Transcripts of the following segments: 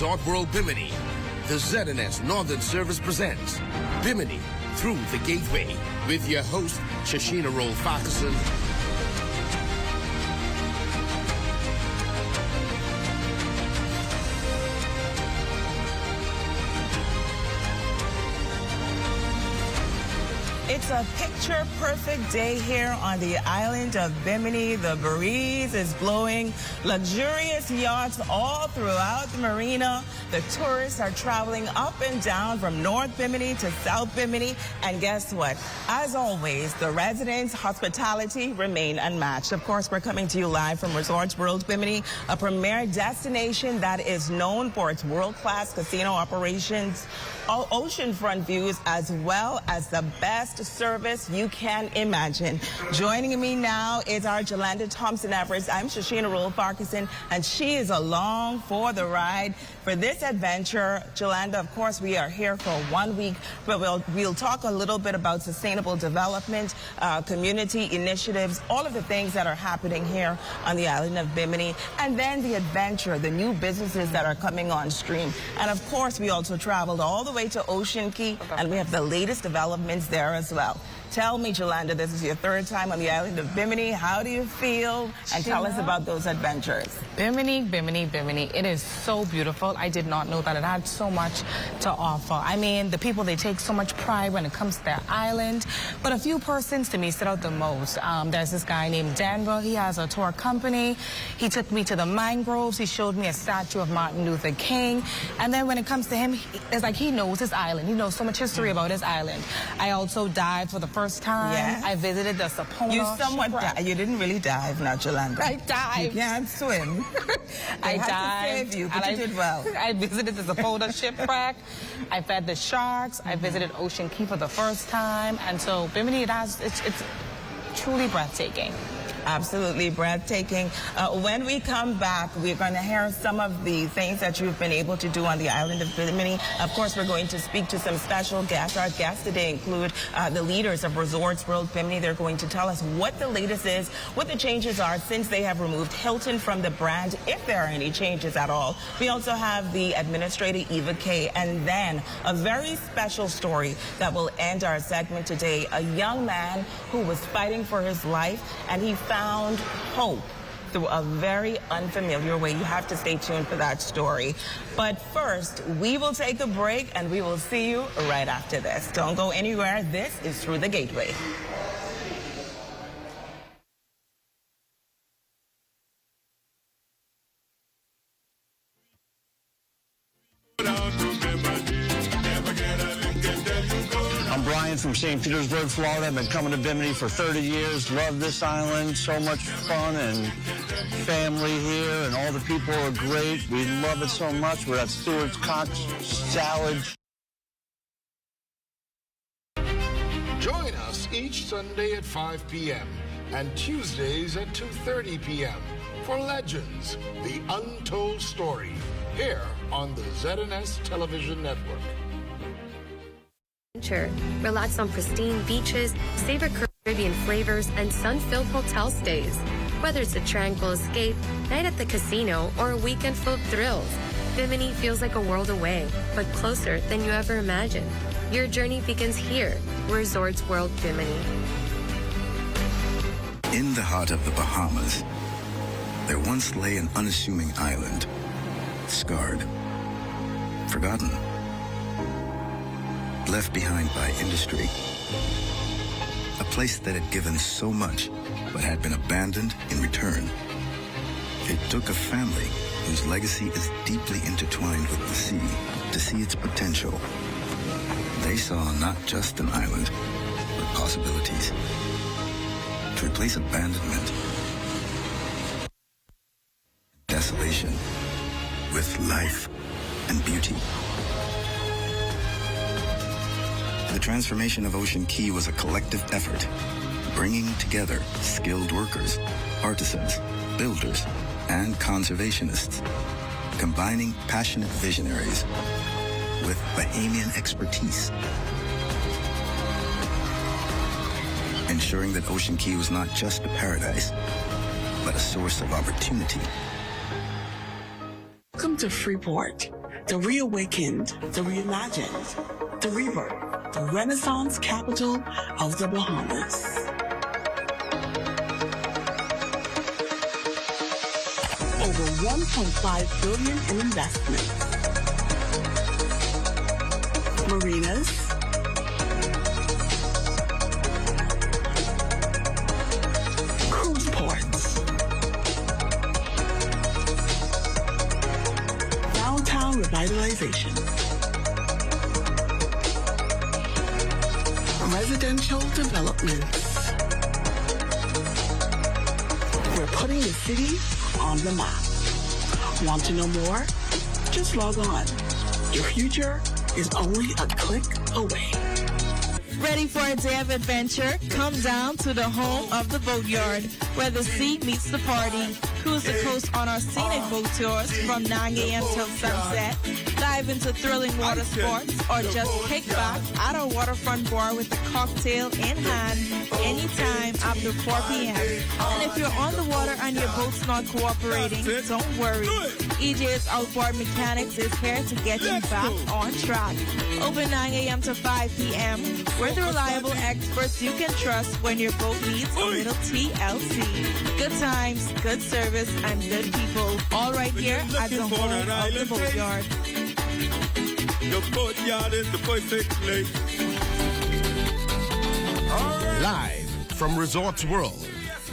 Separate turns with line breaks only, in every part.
Resort World Bimini. The ZNS Northern Service presents Bimini Through the Gateway with your host, Shashina Roll Farquharson.
It's a picture-perfect day here on the island of Bimini. The breeze is blowing, luxurious yachts all throughout the marina. The tourists are traveling up and down from North Bimini to South Bimini. And guess what? As always, the residents' hospitality remain unmatched. Of course, we're coming to you live from Resorts World Bimini, a premier destination that is known for its world-class casino operations, oceanfront views, as well as the best service you can imagine. Joining me now is our Jolanda Thompson-Everest. I'm Shashina Roll Farquharson, and she is along for the ride for this adventure. Jolanda, of course, we are here for 1 week, but we'll talk a little bit about sustainable development, community initiatives, all of the things that are happening here on the island of Bimini, and then the adventure, the new businesses that are coming on stream. And of course, we also traveled all the way to Ocean Key, and we have the latest developments there as well. Tell me, Jolanda, this is your third time on the island of Bimini. How do you feel? And tell us about those adventures.
Bimini, Bimini, Bimini. It is so beautiful. I did not know that it had so much to offer. I mean, the people, they take so much pride when it comes to their island. But a few persons to me stood out the most. There's this guy named Denver. He has a tour company. He took me to the mangroves. He showed me a statue of Martin Luther King. And then when it comes to him, it's like he knows his island. He knows so much history about his island. I also dived for the first time.
Yes.
I visited the Sapona.
You somewhat dived. You didn't really dive, now, Jolanda.
I dived.
You can't swim.
I dived.
To save you, but you did well.
I visited the Sapona shipwreck. I fed the sharks. I visited Ocean Key for the first time. And so Bimini, it's truly breathtaking.
Absolutely breathtaking. When we come back, we're going to hear some of the things that you've been able to do on the island of Bimini. Of course, we're going to speak to some special guests. Our guests today include the leaders of Resorts World Bimini. They're going to tell us what the latest is, what the changes are since they have removed Hilton from the brand, if there are any changes at all. We also have the administrator, Eva Kay, and then a very special story that will end our segment today. A young man who was fighting for his life, and he found hope through a very unfamiliar way. You have to stay tuned for that story. But first, we will take a break, and we will see you right after this. Don't go anywhere. This is Through the Gateway.
I'm Brian from St. Petersburg, Florida. I've been coming to Bimini for 30 years. Love this island. So much fun and family here, and all the people are great. We love it so much. We're at Stewart's Cox Salad.
Join us each Sunday at 5 p.m. and Tuesdays at 2:30 p.m. for Legends, the Untold Story, here on the ZNS Television Network.
Relax on pristine beaches, savor Caribbean flavors, and sun-filled hotel stays. Whether it's a tranquil escape, night at the casino, or a weekend full of thrills, Bimini feels like a world away, but closer than you ever imagined. Your journey begins here, Resorts World Bimini.
In the heart of the Bahamas, there once lay an unassuming island, scarred, forgotten, left behind by industry. A place that had given so much, but had been abandoned in return. It took a family whose legacy is deeply intertwined with the sea to see its potential. They saw not just an island, but possibilities. To replace abandonment, desolation, with life and beauty. The transformation of Ocean Key was a collective effort, bringing together skilled workers, artisans, builders, and conservationists, combining passionate visionaries with Bahamian expertise, ensuring that Ocean Key was not just a paradise, but a source of opportunity.
Welcome to Freeport, the reawakened, the reimagined, the rebirth, the Renaissance capital of the Bahamas. Over $1.5 billion in investments. Marinas, cruise ports, downtown revitalization, residential developments. We're putting the city on the map. Want to know more? Just log on. Your future is only a click away.
Ready for a day of adventure? Come down to the home of the boatyard, where the sea meets the party. Cruise the coast on our scenic boat tours from 9 a.m. till sunset. Dive into thrilling water sports, or just kick back at our waterfront bar with a cocktail in hand anytime after 4 p.m. And if you're on the water and your boat's not cooperating, don't worry. EJ's Outboard Mechanics is here to get you back on track. Open 9 a.m. to 5 p.m. We're the reliable experts you can trust when your boat needs a little TLC. Good times, good service, and good people. All right here at the home of the boatyard.
The boatyard is the perfect place.
Live from Resorts World,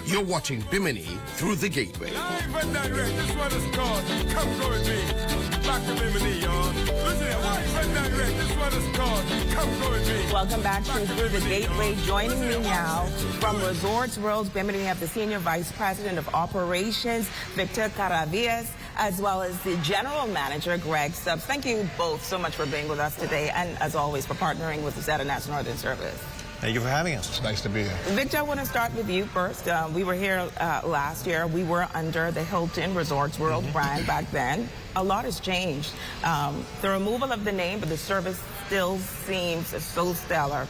you're watching Bimini through the gateway.
Live and direct, this one is called Come Go With Me. Back to Bimini, y'all. Listen, live and direct, this one is called Come Go With Me.
Welcome back to Through the Gateway. Joining me now from Resorts World Bimini, we have the Senior Vice President of Operations, Victor Caravillas, as well as the General Manager, Greg Stubbs. Thank you both so much for being with us today, and as always, for partnering with the ZNS Northern Service.
Thank you for having us.
It's nice to be here.
Victor, I want to start with you first. We were here last year. We were under the Hilton Resorts World brand back then. A lot has changed. The removal of the name, but the service still seems so stellar.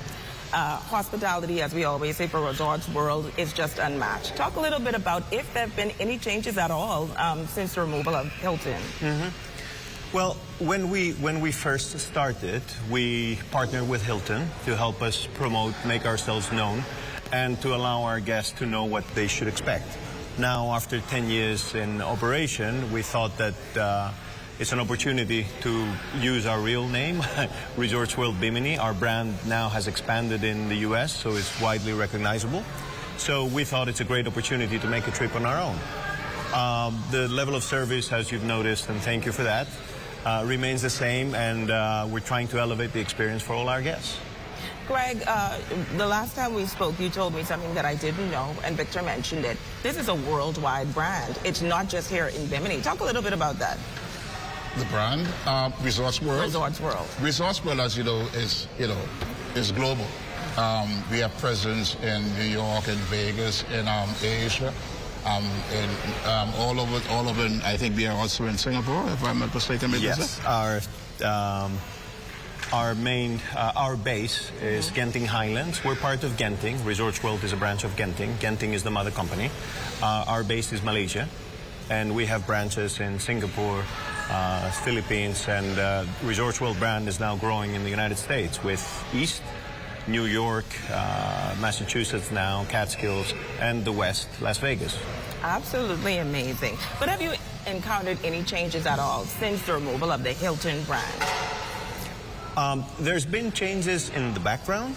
Hospitality, as we always say, for Resorts World is just unmatched. Talk a little bit about if there have been any changes at all since the removal of Hilton.
Well, when we first started, we partnered with Hilton to help us promote, make ourselves known, and to allow our guests to know what they should expect. Now, after 10 years in operation, we thought that it's an opportunity to use our real name, Resorts World Bimini. Our brand now has expanded in the U.S., so it's widely recognizable. So we thought it's a great opportunity to make a trip on our own. The level of service, as you've noticed, and thank you for that, remains the same, and we're trying to elevate the experience for all our guests.
Greg, the last time we spoke, you told me something that I didn't know, and Victor mentioned it. This is a worldwide brand. It's not just here in Bimini. Talk a little bit about that.
The brand, Resorts World.
Resorts World.
Resorts World, as you know, is global. We have presence in New York and Vegas, in Asia, all over. And I think we are also in Singapore, if I'm not mistaken.
Yes, our base is Genting Highlands. We're part of Genting. Resorts World is a branch of Genting. Genting is the mother company. Our base is Malaysia, and we have branches in Singapore, Philippines, and Resorts World brand is now growing in the United States with East, New York, Massachusetts now, Catskills, and the West, Las Vegas.
Absolutely amazing. But have you encountered any changes at all since the removal of the Hilton brand?
There's been changes in the background.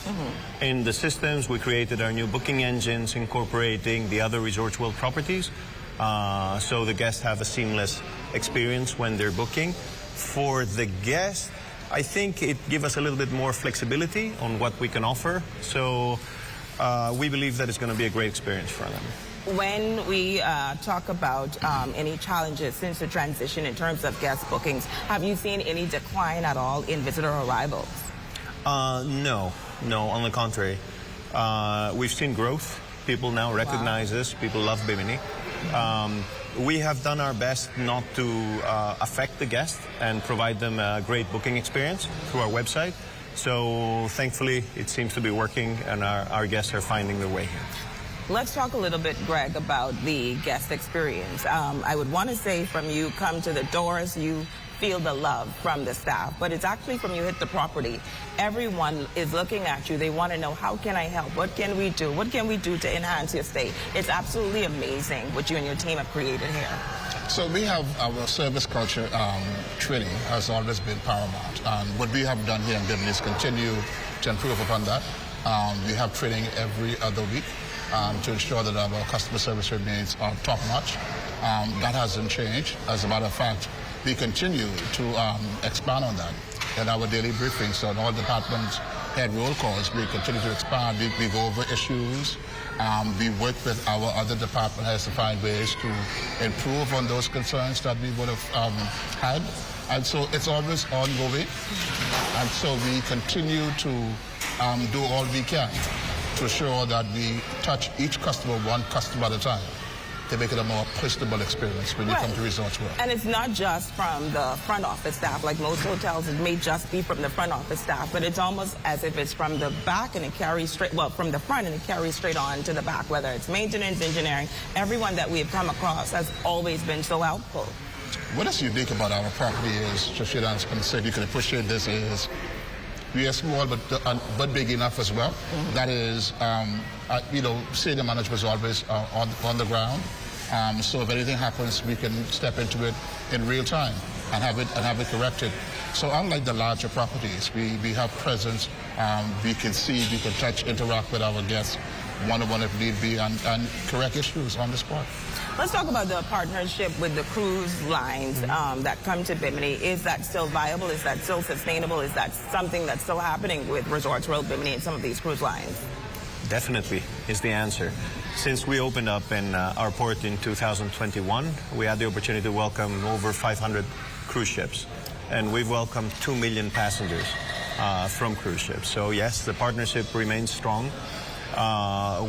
In the systems, we created our new booking engines incorporating the other Resorts World properties. So the guests have a seamless experience when they're booking. For the guests, I think it gives us a little bit more flexibility on what we can offer. So we believe that it's going to be a great experience for them.
When we talk about any challenges since the transition in terms of guest bookings, have you seen any decline at all in visitor arrivals?
No, on the contrary. We've seen growth. People now recognize us. People love Bimini. We have done our best not to affect the guest and provide them a great booking experience through our website. So thankfully, it seems to be working, and our guests are finding their way here.
Let's talk a little bit, Greg, about the guest experience. I would want to say from you come to the doors, you feel the love from the staff, but it's actually from you hit the property. Everyone is looking at you. They want to know, how can I help? What can we do? What can we do to enhance your stay? It's absolutely amazing what you and your team have created here.
So we have our service culture training has always been paramount. And what we have done here in Bimini is continue to improve upon that. We have training every other week to ensure that our customer service remains top-notch. That hasn't changed. As a matter of fact, we continue to expand on that in our daily briefings. So in all departments, head roll calls, we continue to expand. We go over issues. We work with our other department heads to find ways to improve on those concerns that we would have had. And so it's always ongoing. And so we continue to do all we can to ensure that we touch each customer one customer at a time to make it a more personable experience when you come to Resorts World.
And it's not just from the front office staff. Like most hotels, it may just be from the front office staff, but it's almost as if it's from the back and it carries straight, well, from the front and it carries straight on to the back, whether it's maintenance, engineering. Everyone that we've come across has always been so helpful.
What is unique about our property is, Shashira, I was going to say, if you can appreciate this, is we are small but big enough as well. That is, you know, senior management is always on the ground. So if anything happens, we can step into it in real time and have it corrected. So unlike the larger properties, we have presence. We can see, we can touch, interact with our guests one-on-one if need be, and correct issues on the spot.
Let's talk about the partnership with the cruise lines that come to Bimini. Is that still viable? Is that still sustainable? Is that something that's still happening with Resorts World Bimini and some of these cruise lines?
Definitely is the answer. Since we opened up in our port in 2021, we had the opportunity to welcome over 500 cruise ships. And we've welcomed 2 million passengers from cruise ships. So yes, the partnership remains strong.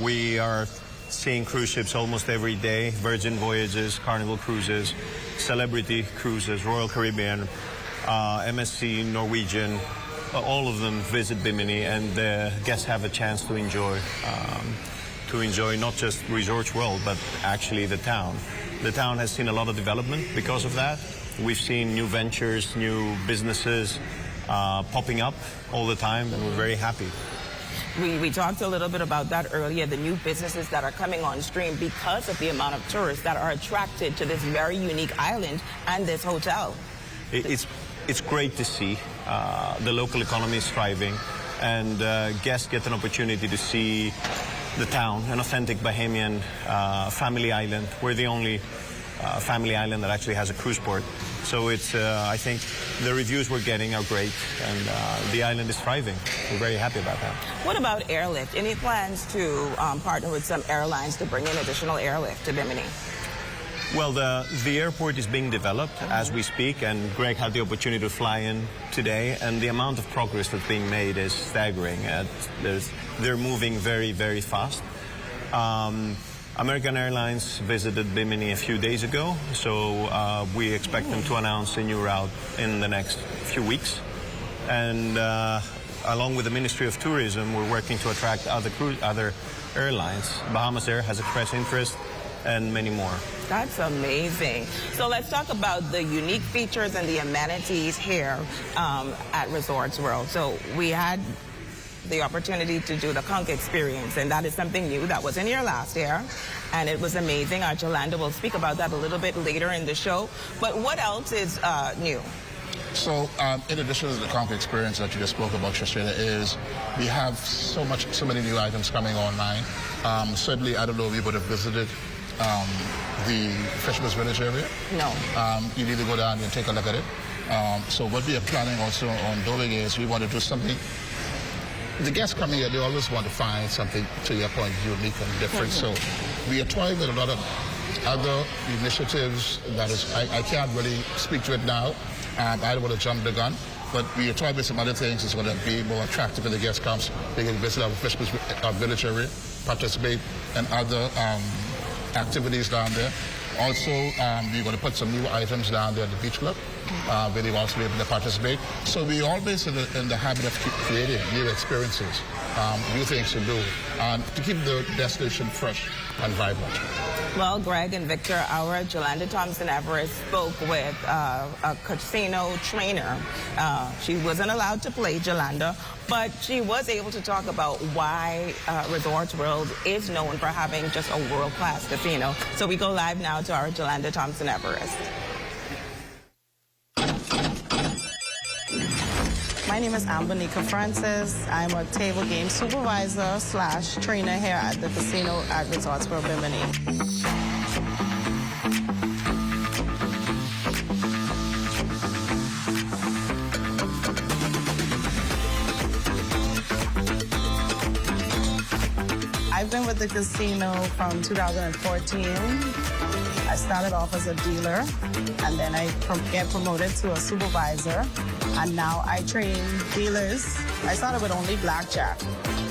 We are seeing cruise ships almost every day, Virgin Voyages, Carnival Cruises, Celebrity Cruises, Royal Caribbean, MSC, Norwegian, all of them visit Bimini, and the guests have a chance to enjoy not just Resorts World, but actually the town. The town has seen a lot of development because of that. We've seen new ventures, new businesses popping up all the time, and we're very happy.
We talked a little bit about that earlier, the new businesses that are coming on stream because of the amount of tourists that are attracted to this very unique island and this hotel.
It's great to see the local economy is thriving, and guests get an opportunity to see the town, an authentic Bahamian family island. We're the only family island that actually has a cruise port. So it's, I think the reviews we're getting are great, and the island is thriving. We're very happy about that.
What about airlift? Any plans to partner with some airlines to bring in additional airlift to Bimini?
Well, the airport is being developed as we speak, and Greg had the opportunity to fly in today, and the amount of progress that's being made is staggering. They're moving very, very fast. American Airlines visited Bimini a few days ago, so we expect them to announce a new route in the next few weeks. And along with the Ministry of Tourism, we're working to attract other airlines. Bahamas Air has expressed interest, and many more.
That's amazing. So let's talk about the unique features and the amenities here at Resorts World. So we had the opportunity to do the Conch experience, and that is something new that wasn't here last year, and it was amazing. Yolanda will speak about that a little bit later in the show. But what else is new?
So in addition to the Conch experience that you just spoke about, Shashira, is we have so many new items coming online. Certainly, I don't know if you would have visited the Fisherman's Village area.
No.
You need to go down and take a look at it. So what we are planning also on doing is we want to do something. The guests coming here, they always want to find something, to your point, unique and different. So we are toying with a lot of other initiatives that is, I can't really speak to it now. I don't want to jump the gun, but we are toying with some other things that's going to be more attractive when the guest comes. They can visit our Fisherman's Village area, participate in other activities down there. Also, we're going to put some new items down there at the beach club. where they also be able to participate. So we always in the habit of creating new experiences, new things to do, and to keep the destination fresh and vibrant.
Well, Greg and Victor, our Jolanda Thompson-Everest spoke with a casino trainer. She wasn't allowed to play Jolanda, but she was able to talk about why Resorts World is known for having just a world-class casino. So we go live now to our Jolanda Thompson-Everest. My name is Ambonica Francis. I'm a table game supervisor / trainer here at the casino at Resorts World Bimini. I've been with the casino from 2014. I started off as a dealer, and then I get promoted to a supervisor, and now I train dealers. I started with only blackjack,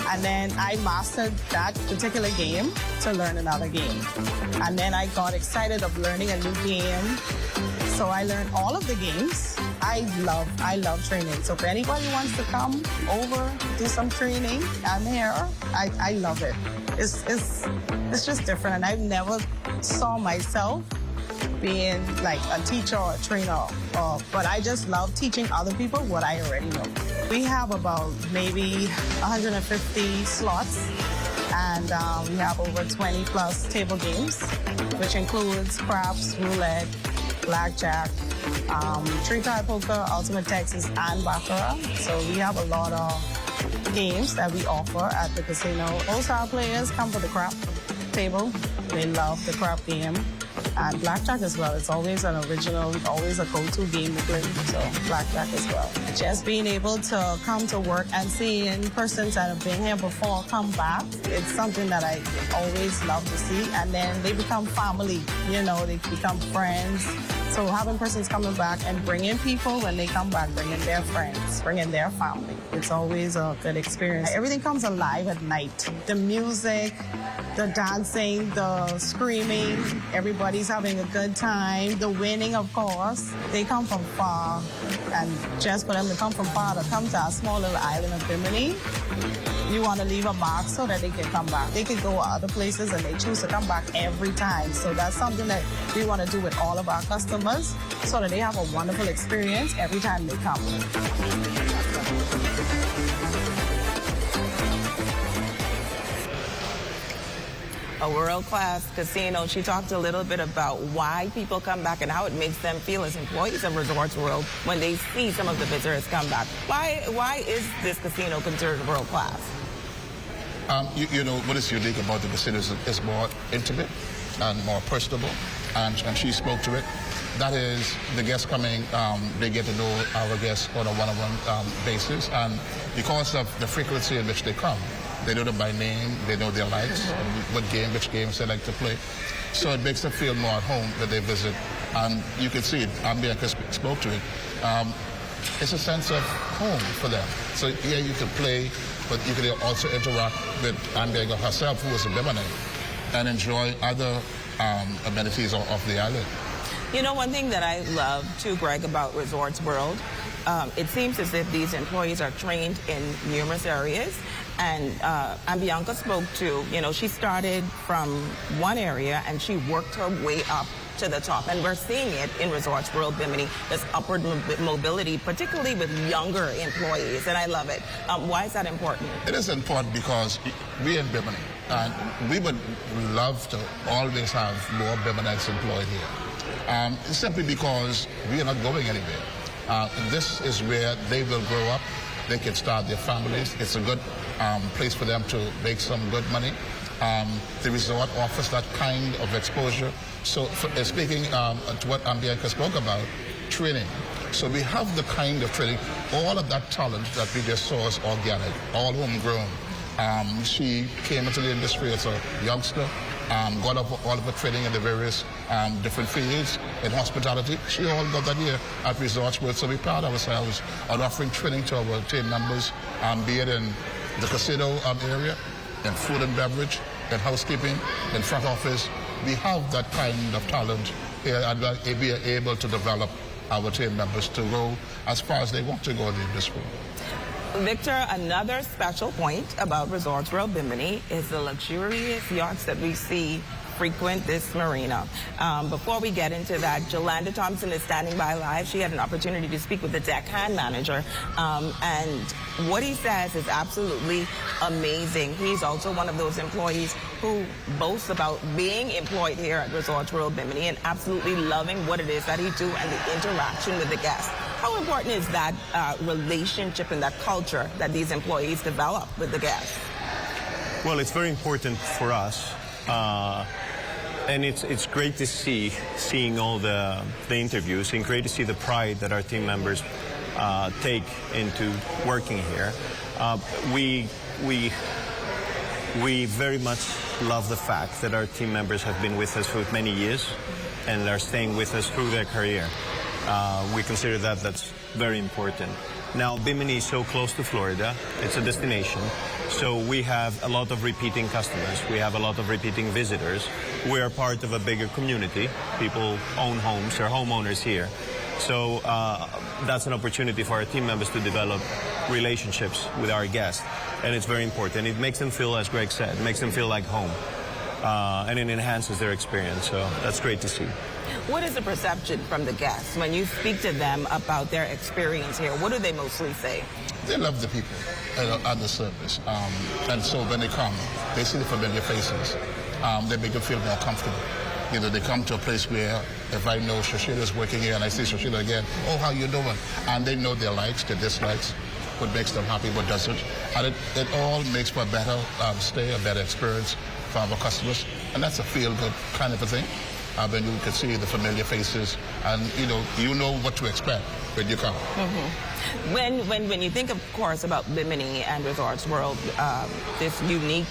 and then I mastered that particular game to learn another game. And then I got excited of learning a new game, so I learned all of the games. I love training. So if anybody wants to come over, do some training, I'm here. I love it. It's just different, and I've never saw myself being like a teacher or a trainer, but I just love teaching other people what I already know. We have about maybe 150 slots, and we have over 20 plus table games, which includes craps, roulette, blackjack, three-card poker, ultimate Texas, and baccarat. So we have a lot of games that we offer at the casino. Most of our players come for the crap table. They love the crap game. And blackjack as well. It's always an original, always a go-to game to play. So blackjack as well. Just being able to come to work and seeing persons that have been here before come back, it's something that I always love to see. And then they become family, you know, they become friends. So having persons coming back and bringing people when they come back, bringing their friends, bringing their family, it's always a good experience. Everything comes alive at night. The music, the dancing, the screaming, everybody's having a good time. The winning, of course. They come from far, and just for them to come from far to come to our small little island of Bimini, you want to leave a mark so that they can come back. They can go other places and they choose to come back every time. So that's something that we want to do with all of our customers so that they have a wonderful experience every time they come. A world-class casino. She talked a little bit about why people come back and how it makes them feel as employees of Resorts World when they see some of the visitors come back. Why is this casino considered world-class?
You know, what is unique about the casino is more intimate and more personable, and she spoke to it. That is, the guests coming, they get to know our guests on a one-on-one basis, and because of the frequency in which they come, they know them by name, they know their likes, which games they like to play. So it makes them feel more at home when they visit. And you can see it, Bianca spoke to it. It's a sense of home for them. So here you can play, but you can also interact with Bianca herself, who is a Bimini, and enjoy other amenities of the island.
You know, one thing that I love too, Greg, about Resorts World, it seems as if these employees are trained in numerous areas. And Bianca spoke to, you know, she started from one area and she worked her way up to the top. And we're seeing it in Resorts World Bimini, this upward mobility, particularly with younger employees. And I love it. Why is that important?
It is important because we in Bimini, and we would love to always have more Biminites employed here. Simply because we are not going anywhere. This is where they will grow up. They can start their families. It's a good place for them to make some good money. The resort offers that kind of exposure. So speaking to what Bianca spoke about, training. So we have the kind of training, all of that talent that we just saw is organic, all homegrown. She came into the industry as a youngster, got all of her training in the various different fields in hospitality. She all got that here at Resorts World, so we proud ourselves on offering training to our team members, be it in the casino area, in food and beverage, in housekeeping, in front office. We have that kind of talent here, and we are able to develop our team members to go as far as they want to go in the industry.
Victor, another special point about Resorts World Bimini is the luxurious yachts that we see frequent this marina. Before we get into that, Jolanda Thompson is standing by live. She had an opportunity to speak with the deckhand manager, and what he says is absolutely amazing. He's also one of those employees who boasts about being employed here at Resorts World Bimini and absolutely loving what it is that he do and the interaction with the guests. How important is that relationship and that culture that these employees develop with the guests?
Well, it's very important for us. And it's great to seeing all the interviews, and great to see the pride that our team members take into working here. We very much love the fact that our team members have been with us for many years and are staying with us through their career. We consider that's very important. Now, Bimini is so close to Florida. It's a destination. So we have a lot of repeating customers. We have a lot of repeating visitors. We are part of a bigger community. People own homes, they're homeowners here. So that's an opportunity for our team members to develop relationships with our guests. And it's very important. It makes them feel, as Greg said, it makes them feel like home. And it enhances their experience. So that's great to see.
What is the perception from the guests when you speak to them about their experience here? What do they mostly say?
They love the people and the service. And so when they come, they see the familiar faces. They make them feel more comfortable. You know, they come to a place where if I know Shashina's working here and I see Shashina again, oh, how you doing? And they know their likes, their dislikes, what makes them happy, what doesn't. And it all makes for a better stay, a better experience for our customers. And that's a feel-good kind of a thing. When you can see the familiar faces, and you know what to expect when you come.
Mm-hmm. When you think, of course, about Bimini and Resorts World, this unique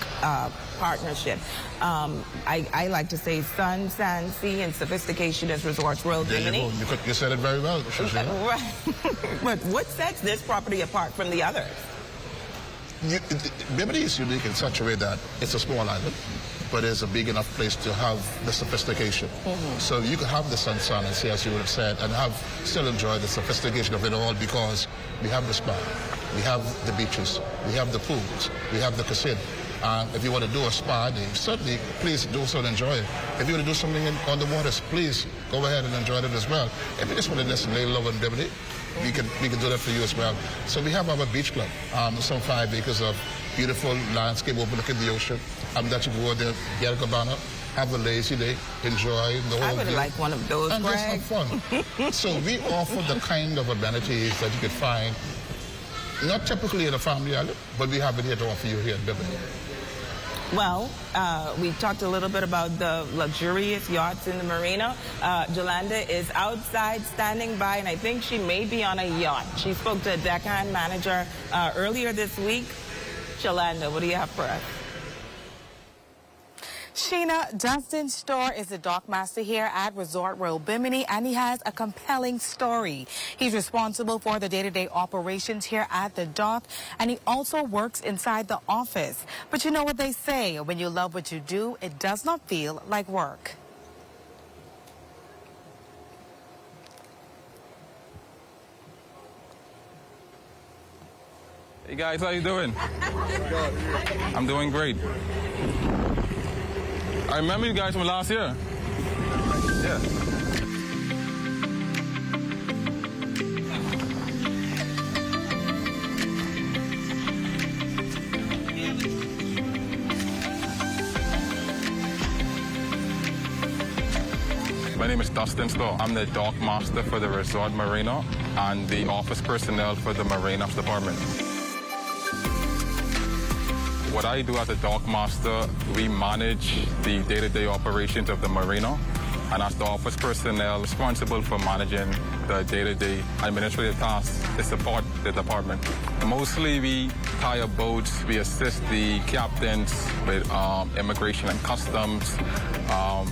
partnership, I like to say sun, sand, sea, and sophistication is Resorts World Bimini.
You said it very well, Shashina.
Right. But what sets this property apart from the others?
Bimini is unique in such a way that it's a small island, but it's a big enough place to have the sophistication. Mm-hmm. So you could have the sun, and sea, as you would have said, and still enjoy the sophistication of it all, because we have the spa, we have the beaches, we have the pools, we have the casino. If you want to do a spa day, certainly, please do so and enjoy it. If you want to do something on the waters, please go ahead and enjoy it as well. If you just want to just lay low in Bimini, we can do that for you as well. So we have our beach club, some 5 acres of beautiful landscape overlooking the ocean. That you can go there, get a cabana, have a lazy day, enjoy the whole
I would
view.
like one of those,
and
Greg.
just have fun. So we offer the kind of amenities that you could find, not typically in a family island, but we have it here to offer you here at Bimini.
Well, we talked a little bit about the luxurious yachts in the marina. Jolanda is outside standing by, and I think she may be on a yacht. She spoke to a deckhand manager earlier this week. Jolanda, what do you have for us?
Sheena, Dustin Storr is the dockmaster here at Resort World Bimini, and he has a compelling story. He's responsible for the day-to-day operations here at the dock, and he also works inside the office. But you know what they say, when you love what you do, it does not feel like work.
Hey guys, how you doing? I'm doing great. I remember you guys from last year. Yeah. My name is Dustin Storr. I'm the dock master for the Resort Marina and the office personnel for the Marine Ops Department. What I do as a dock master, we manage the day-to-day operations of the marina, and as the office personnel responsible for managing the day-to-day administrative tasks to support the department. Mostly we hire boats, we assist the captains with immigration and customs,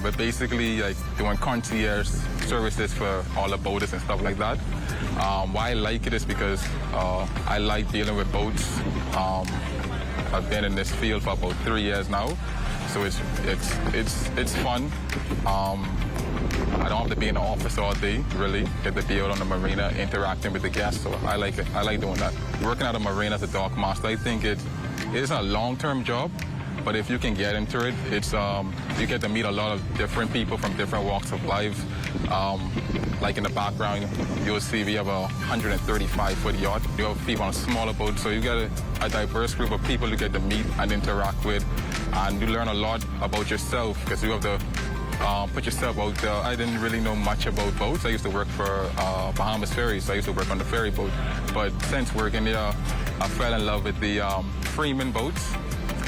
but basically like doing concierge services for all the boaters and stuff like that. Why I like it is because I like dealing with boats. I've been in this field for about 3 years now, so it's fun. I don't have to be in the office all day, really. Get to be out on the marina, interacting with the guests, so I like it. I like doing that. Working at a marina as a dock master, I think it isn't a long-term job, but if you can get into it, it's you get to meet a lot of different people from different walks of life. Like in the background, you'll see we have a 135-foot yacht. You have people on a smaller boat, so you get a diverse group of people you get to meet and interact with, and you learn a lot about yourself because you have to put yourself out there. I didn't really know much about boats. I used to work for Bahamas Ferries, so I used to work on the ferry boat. But since working there, I fell in love with the Freeman boats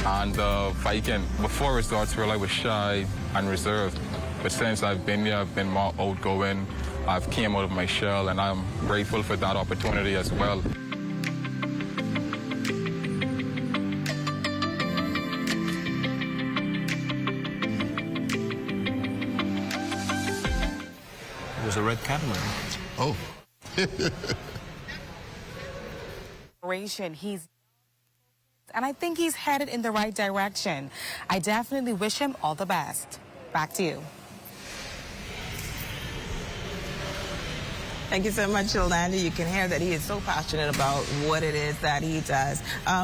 and Viking. Before Resorts World, I was shy and reserved. But since I've been here, I've been more outgoing. I've came out of my shell, and I'm grateful for that opportunity as well.
There's a red catamaran.
Oh.
And I think he's headed in the right direction. I definitely wish him all the best. Back to you.
Thank you so much, Yolanda. You can hear that he is so passionate about what it is that he does.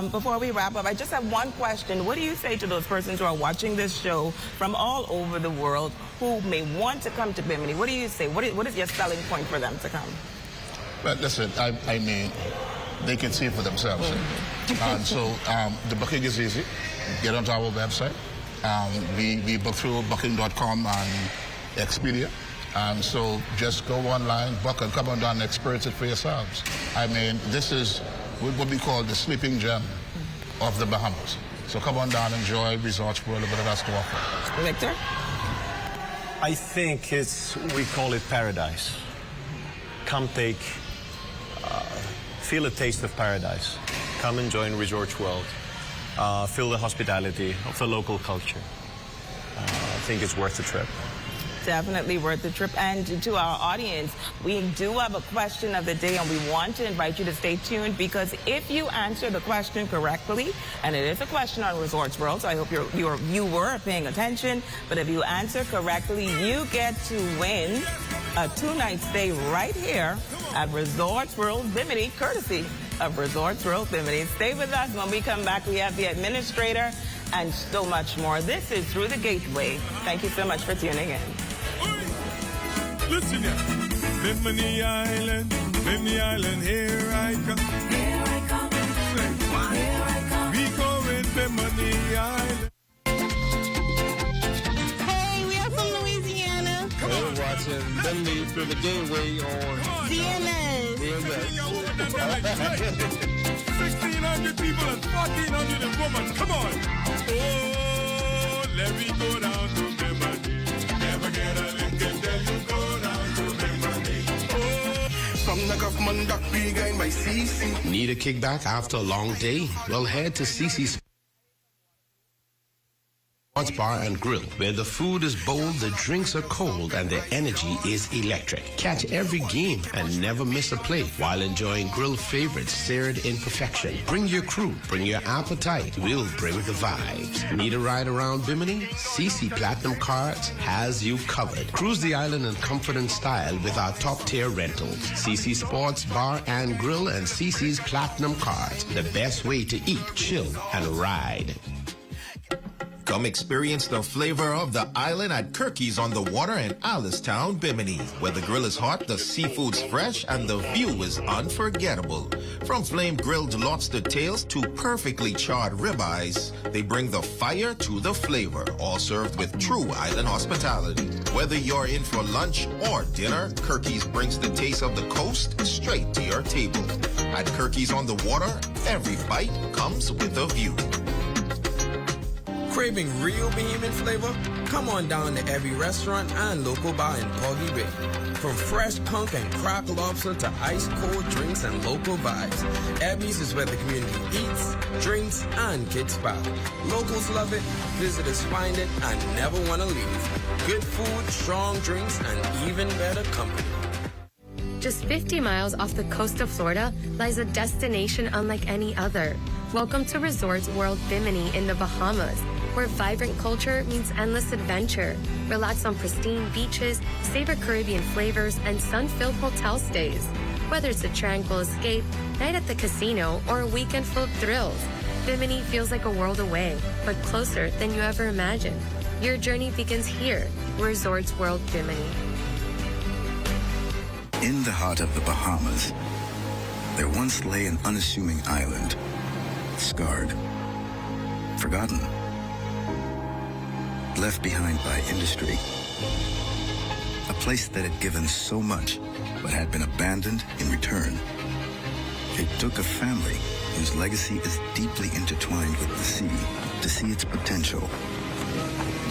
Before we wrap up, I just have one question. What do you say to those persons who are watching this show from all over the world who may want to come to Bimini? What do you say? What is your selling point for them to come?
Well, listen, I mean, they can see it for themselves. And so the booking is easy. Get onto our website. We book through booking.com and Expedia. So just go online, book, and come on down and experience it for yourselves. I mean, this is what we call the sleeping gem of the Bahamas. So come on down, enjoy Resorts World, what it has to offer.
Victor?
I think we call it paradise. Come feel a taste of paradise. Come and join Resorts World. Feel the hospitality of the local culture. I think it's worth the trip.
Definitely worth the trip. And to our audience, we do have a question of the day, and we want to invite you to stay tuned, because if you answer the question correctly, and it is a question on Resorts World, so I hope you were paying attention, but if you answer correctly, you get to win a 2-night stay right here at Resorts World Bimini, courtesy of Resorts World Bimini. Stay with us. When we come back, we have the administrator and so much more. This is Through the Gateway. Thank you so much for tuning in.
Listen here. Bimini Island, here I come. Here I come. Here I come. We going Bimini Island.
Hey, we are from Louisiana.
We're watching
Bimini Through the Gateway on
DMS.
1,600 people and 1,400 women. Come on. Oh, let me go down to Bimini. Never get a lick until you go down to Bimini. Oh.
From the government dock behind by CC. Need a kickback after a long day? Well, head to CC's Sports Bar and Grill, where the food is bold, the drinks are cold, and the energy is electric. Catch every game and never miss a play while enjoying grill favorites seared in perfection. Bring your crew, bring your appetite. We'll bring the vibes. Need a ride around Bimini? CC Platinum Cards has you covered. Cruise the island in comfort and style with our top-tier rentals. CC Sports Bar and Grill and CC's Platinum Cards. The best way to eat, chill, and ride.
Come experience the flavor of the island at Kirky's on the Water in Alistown, Bimini, where the grill is hot, the seafood's fresh, and the view is unforgettable. From flame-grilled lobster tails to perfectly charred ribeyes, they bring the fire to the flavor, all served with true island hospitality. Whether you're in for lunch or dinner, Kirky's brings the taste of the coast straight to your table. At Kirky's on the Water, every bite comes with a view.
Craving real Bahamian flavor? Come on down to every restaurant and local bar in Poggy Bay. From fresh punk and cracked lobster to ice-cold drinks and local vibes, Abby's is where the community eats, drinks, and gets by. Locals love it, visitors find it, and never want to leave. Good food, strong drinks, and even better company.
Just 50 miles off the coast of Florida lies a destination unlike any other. Welcome to Resorts World Bimini in the Bahamas. where vibrant culture means endless adventure. Relax on pristine beaches, savor Caribbean flavors, and sun-filled hotel stays. Whether it's a tranquil escape, night at the casino, or a weekend full of thrills, Bimini feels like a world away, but closer than you ever imagined. Your journey begins here, Resorts World Bimini.
In the heart of the Bahamas, there once lay an unassuming island, scarred, forgotten, left behind by industry. A place that had given so much, but had been abandoned in return. It took a family whose legacy is deeply intertwined with the sea to see its potential.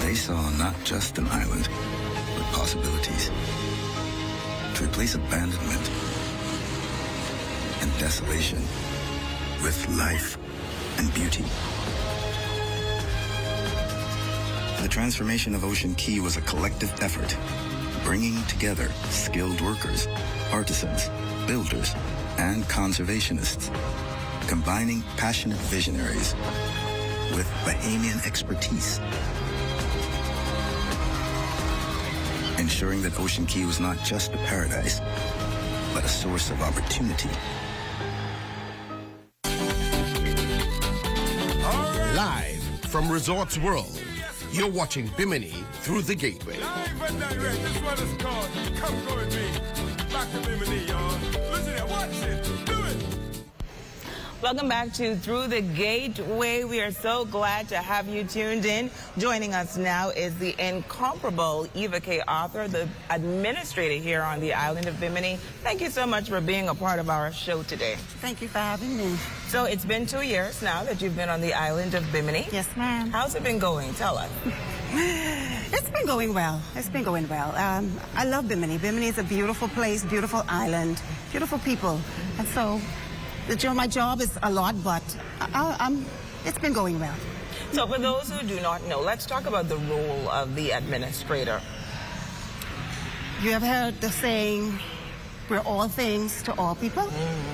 They saw not just an island, but possibilities. To replace abandonment and desolation with life and beauty. The transformation of Ocean Key was a collective effort, bringing together skilled workers, artisans, builders, and conservationists, combining passionate visionaries with Bahamian expertise, ensuring that Ocean Key was not just a paradise, but a source of opportunity.
Live from Resorts World, you're watching Bimini Through the Gateway.
Live and direct, this one is called Come Go With Me. Back to Bimini, y'all. Listen here, watch it, do it.
Welcome back to Through the Gateway. We are so glad to have you tuned in. Joining us now is the incomparable Eva K. Arthur, the administrator here on the island of Bimini. Thank you so much for being a part of our show today.
Thank you for having me.
So it's been 2 years now that you've been on the island of Bimini.
Yes, ma'am.
How's it been going? Tell us.
It's been going well. It's been going well. I love Bimini. Bimini is a beautiful place, beautiful island, beautiful people. And so my job is a lot, but it's been going well.
So for those who do not know, let's talk about the role of the administrator.
You have heard the saying, we're all things to all people?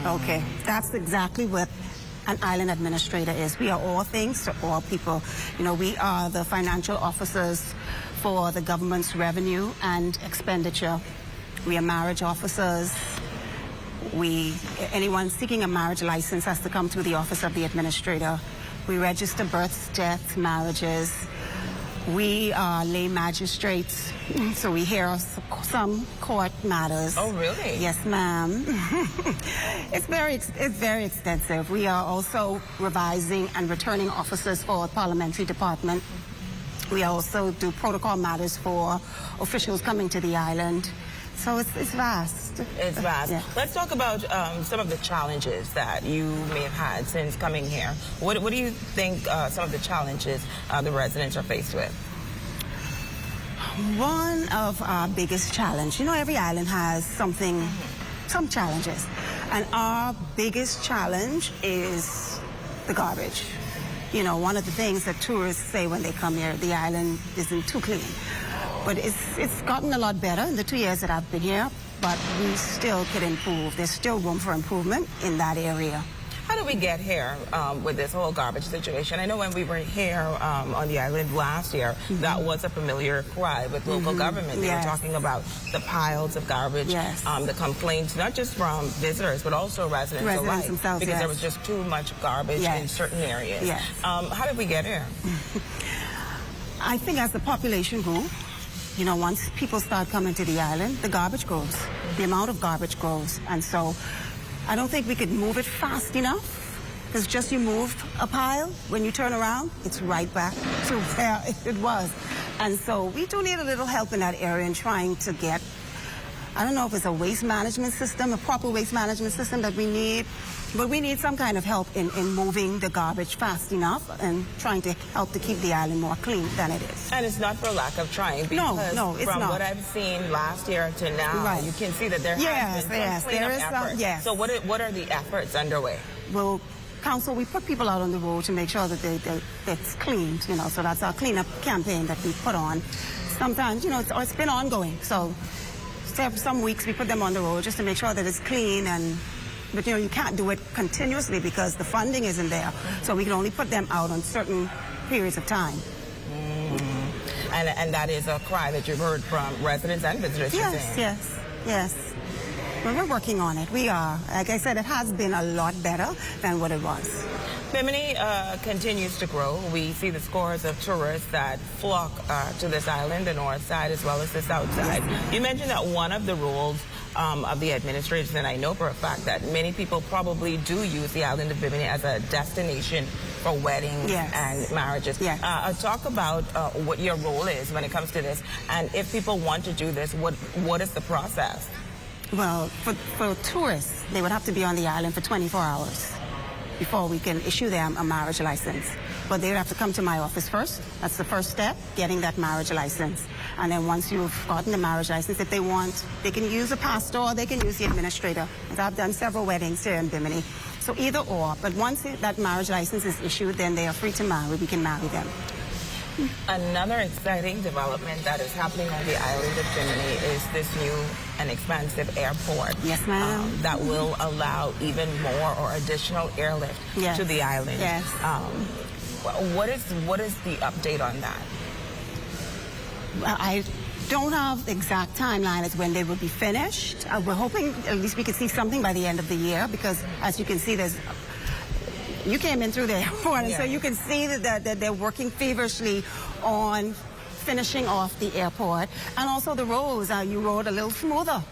Okay, that's exactly what an island administrator is. We are all things to all people. You know, we are the financial officers for the government's revenue and expenditure. We are marriage officers. Anyone seeking a marriage license has to come through the office of the administrator. We register births, deaths, marriages. We are lay magistrates, so we hear some court matters.
Oh, really?
Yes, ma'am. It's very extensive. We are also revising and returning officers for the parliamentary department. We also do protocol matters for officials coming to the island. So it's vast.
It's vast.
Yeah.
Let's talk about some of the challenges that you may have had since coming here. What do you think some of the challenges the residents are faced with?
One of our biggest challenges, you know, every island has some challenges. And our biggest challenge is the garbage. You know, one of the things that tourists say when they come here, the island isn't too clean. But it's gotten a lot better in the 2 years that I've been here, but we still could improve. There's still room for improvement in that area.
How did we get here with this whole garbage situation? I know when we were here on the island last year, that was a familiar cry with local government. They were talking about the piles of garbage, the complaints, not just from visitors, but also residents alike,
themselves,
because there was just too much garbage in certain areas. How did we get here?
I think as the population grew, you know, once people start coming to the island, the garbage grows. The amount of garbage grows. And so I don't think we could move it fast enough, because just you move a pile, when you turn around, it's right back to where it was. And so we do need a little help in that area in trying to get, I don't know if it's a waste management system, a proper waste management system that we need, but we need some kind of help in moving the garbage fast enough and trying to help to keep the island more clean than it is.
And it's not for lack of trying, because
no, it's
from
not.
what I've seen last year to now, you can see that there has been some cleanup efforts. So what are the efforts underway?
Well, Council, we put people out on the road to make sure that it's cleaned, you know, so that's our cleanup campaign that we put on. Sometimes, you know, it's been ongoing, so some weeks we put them on the road just to make sure that it's clean, but you know, you can't do it continuously because the funding isn't there, so we can only put them out on certain periods of time.
And that is a cry that you've heard from residents and visitors.
Yes. Well, we're working on it. We are. Like I said, it has been a lot better than what it was.
Bimini continues to grow. We see the scores of tourists that flock to this island, the north side as well as the south side. You mentioned that one of the rules of the administration, and I know for a fact that many people probably do use the island of Bimini as a destination for weddings and marriages. Talk about what your role is when it comes to this, and if people want to do this, what is the process?
Well, for tourists, they would have to be on the island for 24 hours before we can issue them a marriage license. But they would have to come to my office first. That's the first step, getting that marriage license. And then once you've gotten the marriage license, if they want, they can use a pastor or they can use the administrator. I've done several weddings here in Bimini. So either or. But once that marriage license is issued, then they are free to marry. We can marry them.
Another exciting development that is happening on the island of Bimini is this new and expansive airport.
Yes, ma'am.
That will allow even more or additional airlift to the island.
Yes.
What is the update on that?
I don't have the exact timeline as when they will be finished. We're hoping at least we could see something by the end of the year because, as you can see, you came in through the airport, and so you can see that they're working feverishly on finishing off the airport. And also the roads, you rode a little smoother.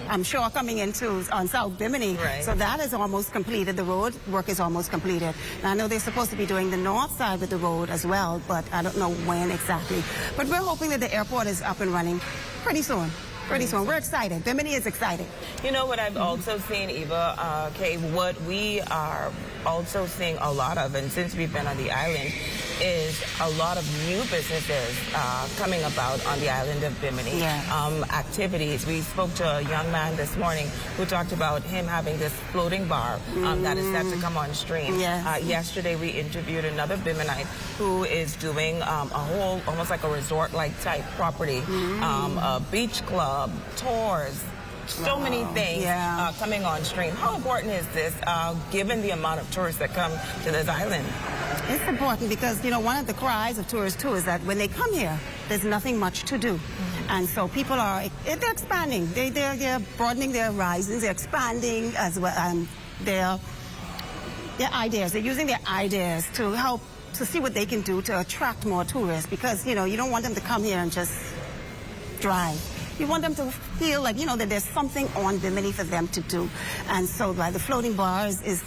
I'm sure coming into on South Bimini. So that is almost completed. The road work is almost completed. And I know they're supposed to be doing the north side with the road as well, but I don't know when exactly. But we're hoping that the airport is up and running pretty soon. We're excited. Bimini is exciting.
You know what I've also seen, Eva, Kay, what we are also seeing a lot of, and since we've been on the island, is a lot of new businesses coming about on the island of Bimini. Activities. We spoke to a young man this morning who talked about him having this floating bar that is set to come on stream. Yesterday we interviewed another Biminite who is doing a whole, almost like a resort-like type property, a beach club, tours, so many things coming on stream. How important is this, given the amount of tourists that come to this island?
It's important because, you know, one of the cries of tourists, too, is that when they come here, there's nothing much to do. And so people they're expanding. They're broadening their horizons. They're expanding as well. And their ideas. They're using their ideas to help to see what they can do to attract more tourists because, you know, you don't want them to come here and just drive. You want them to feel like, you know, that there's something on Bimini for them to do. And so the floating bars is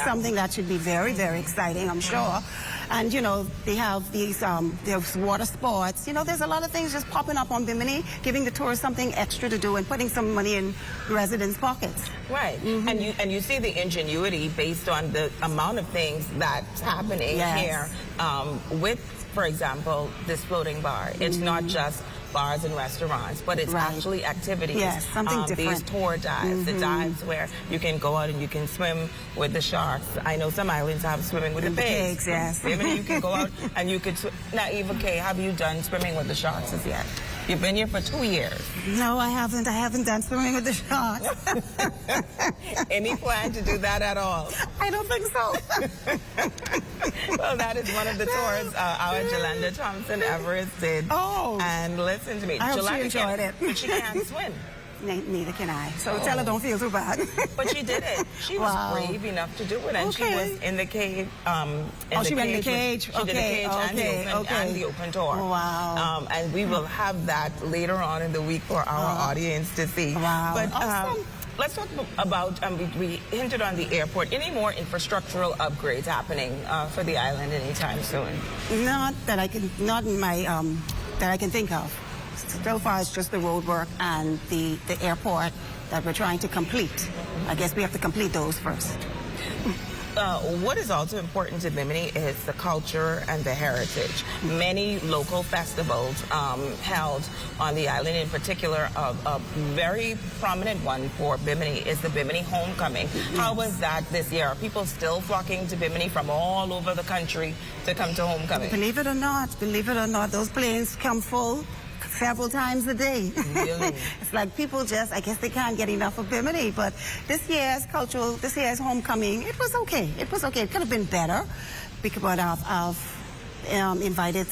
something that should be very, very exciting, I'm sure. And, you know, they have these there's water sports. You know, there's a lot of things just popping up on Bimini, giving the tourists something extra to do and putting some money in residents' pockets.
Right. And you see the ingenuity based on the amount of things that's happening here with, for example, this floating bar. It's not just bars and restaurants, but it's actually activities.
Something different.
These tour dives, the dives where you can go out and you can swim with the sharks. I know some islands have swimming with the pigs. Bimini, you can go out and you could now, Eva Kay, have you done swimming with the sharks as yet? You've been here for 2 years.
No, I haven't. I haven't done swimming with the sharks.
Any plan to do that at all?
I don't think so.
Well, that is one of the tours our Jolanda Thompson Everest did. And listen to me.
I hope she enjoyed it.
But she can't swim.
Neither can I. So tell her don't feel too bad.
But she did it. She was brave enough to do it. And she was in the cave.
She went in the cage?
She did the cage and the open tour.
Wow.
And we will have that later on in the week for our audience to see.
Wow.
But
awesome.
let's talk about, we hinted on the airport. Any more infrastructural upgrades happening for the island anytime soon?
Not that I can, not in my, that I can think of. So far, it's just the road work and the airport that we're trying to complete. I guess we have to complete those first.
What is also important to Bimini is the culture and the heritage. Many local festivals held on the island. In particular, a very prominent one for Bimini is the Bimini Homecoming. How was that this year? Are people still flocking to Bimini from all over the country to come to Homecoming?
Believe it or not, those planes come full several times a day.
Really?
It's like people just, I guess they can't get enough of Bimini. But this year's homecoming, it was okay. It was okay. It could have been better because invited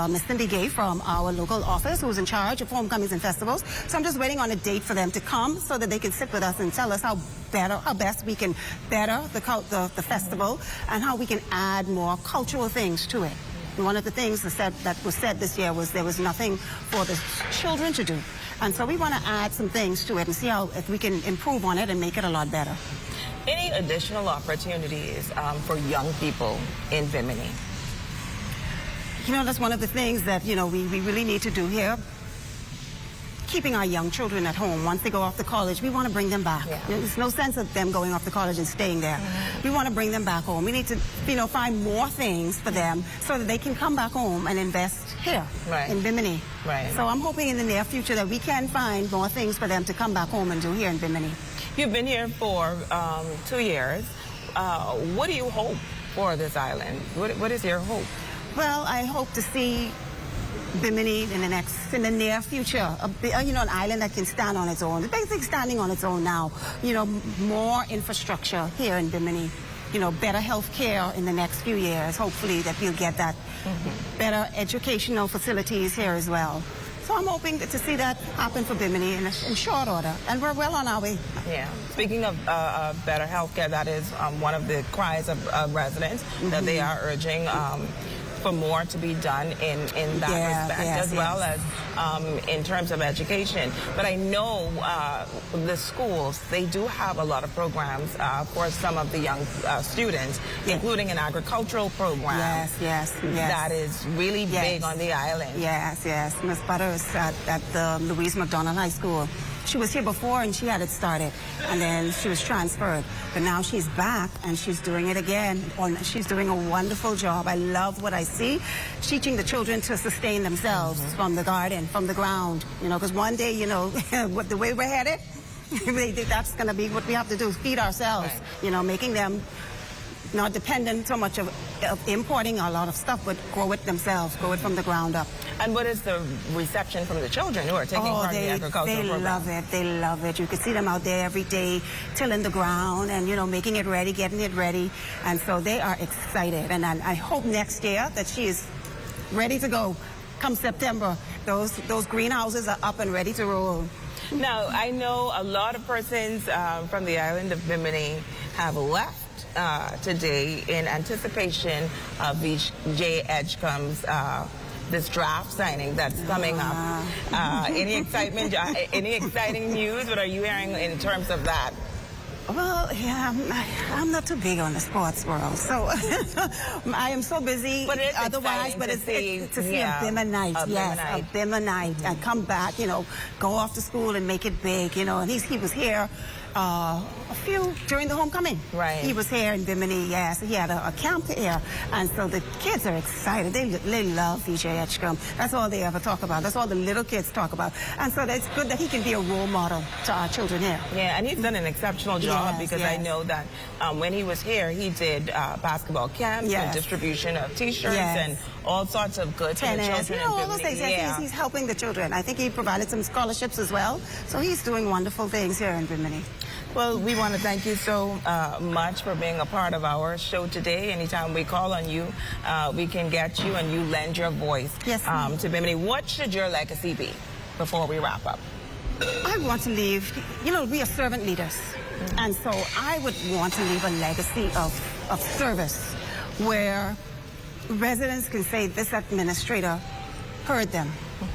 Miss Cindy Gay from our local office, who's in charge of homecomings and festivals. So I'm just waiting on a date for them to come so that they can sit with us and tell us how best we can better the festival and how we can add more cultural things to it. And one of the things that was said this year was there was nothing for the children to do. And so we want to add some things to it and see how if we can improve on it and make it a lot better.
Any additional opportunities for young people in Bimini?
You know, that's one of the things that, you know, we really need to do here. Keeping our young children at home. Once they go off to college, we want to bring them back. Yeah. There's no sense of them going off to college and staying there. Mm-hmm. We want to bring them back home. We need to, you know, find more things for them so that they can come back home and invest here in Bimini.
Right.
So I'm hoping in the near future that we can find more things for them to come back home and do here in Bimini.
You've been here for 2 years. What do you hope for this island? What is your hope?
Well, I hope to see Bimini in the near future, you know, an island that can stand on its own. It's basically standing on its own now. You know, more infrastructure here in Bimini. You know, better health care in the next few years. Hopefully that we'll get that. Mm-hmm. Better educational facilities here as well. So I'm hoping to see that happen for Bimini in short order, and we're well on our way.
Yeah. Speaking of better health care, that is one of the cries of residents that they are urging for more to be done in that respect, as well as in terms of education. But I know the schools, they do have a lot of programs for some of the young students, including an agricultural program.
Yes.
That is really big on the island.
Yes. Miss Butters at the Louise McDonald High School. She was here before and she had it started, and then she was transferred. But now she's back and she's doing it again. She's doing a wonderful job. I love what I see. Teaching the children to sustain themselves from the garden, from the ground. You know, because one day, you know, the way we're headed, that's going to be what we have to do, feed ourselves. Right. You know, making them not dependent so much of importing a lot of stuff, but grow it themselves, grow it from the ground up.
And what is the reception from the children who are taking part in the agricultural program?
They love it. You can see them out there every day tilling the ground and, you know, making it ready, getting it ready. And so they are excited. And I hope next year that she is ready to go. Come September, those greenhouses are up and ready to roll.
Now, I know a lot of persons from the island of Bimini have left today in anticipation of VJ Edgecombe's this draft signing that's coming up. Any excitement? Any exciting news? What are you hearing in terms of that?
Well, yeah, I'm not too big on the sports world, so I am so busy otherwise, but it's to see a Biminite, a Biminite, and come back, you know, go off to school and make it big, you know, and he was here a few during the homecoming.
Right.
He was here in Bimini, yes. He had a camp here, and so the kids are excited. They love VJ Edgecombe. That's all they ever talk about. That's all the little kids talk about. And so it's good that he can be a role model to our children here.
Yeah, and he's done an exceptional job because I know that when he was here, he did basketball camps and distribution of T-shirts and all sorts of goods for the children.
You know, all those things. He's helping the children. I think he provided some scholarships as well. So he's doing wonderful things here in Bimini.
Well, we want to thank you so much for being a part of our show today. Anytime we call on you, we can get you and you lend your voice to Bimini. What should your legacy be before we wrap up?
I want to leave, you know, we are servant leaders. And so I would want to leave a legacy of service where residents can say this administrator heard them.